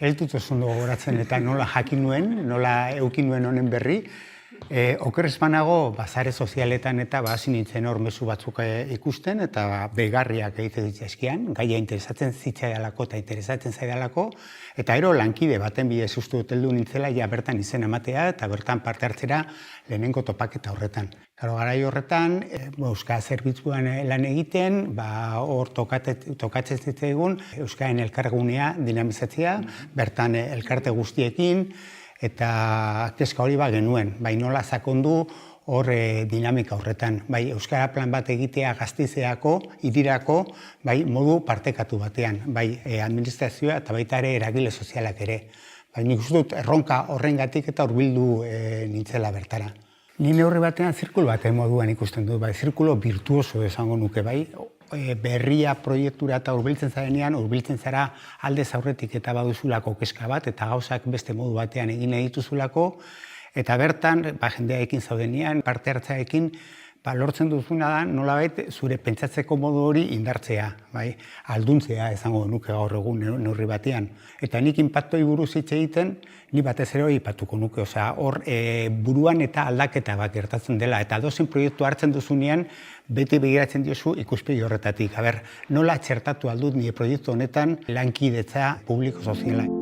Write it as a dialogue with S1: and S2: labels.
S1: Ez dut oso ondo gogoratzen eta nola jakin nuen, nola eukin nuen honen berri. Oker ez banago, sare sozialetan eta hasi nintzen hor mezu batzuk ikusten eta begarriak egiten ditzaizkian, gaia interesatzen zitzaidalako eta interesatzen zaidalako, eta ero lankide baten bidez uste dut heldu nintzela ja bertan izen ematea eta bertan parte hartzera lehenengo topaketa horretan. Garai horretan, Euskara zerbitzuan lan egiten, hor tokatzen zitzaigun Euskararen elkargunea dinamizatzea, bertan elkarte guztiekin, eta kezka hori genuen, bai nola sakondu hor dinamika horretan, bai Euskara plan bat egitea Gasteizeako, hirirako, bai modu partekatu batean, bai administrazioa eta baita ere eragile sozialak ere. Bai nik uste dut erronka horrengatik eta hurbildu nintzela bertara. Ni neurri batean zirkulo baten moduan ikusten dut, bai zirkulo virtuoso esango nuke, bai berria proiektura eta hurbiltzen zarenean, hurbiltzen zara aldez aurretik eta baduzulako kezka bat, eta gauzak beste modu batean egin dituzulako, eta bertan, jendearekin zaudenean, parte hartzaekin, lortzen duzuna da, nolabait, zure pentsatzeko modu hori indartzea, alduntzea esango nuke gaur egun neurri batean. Eta nik inpaktoi buruz hitz egiten, ni batez ere hori ipatuko nuke, hor buruan eta aldaketa bat gertatzen dela, eta dozen proiektu hartzen duzunean, beti begiratzen diozu ikuspegi horretatik. Nola txertatu aldut nire proiektu honetan lankidetza publiko soziala.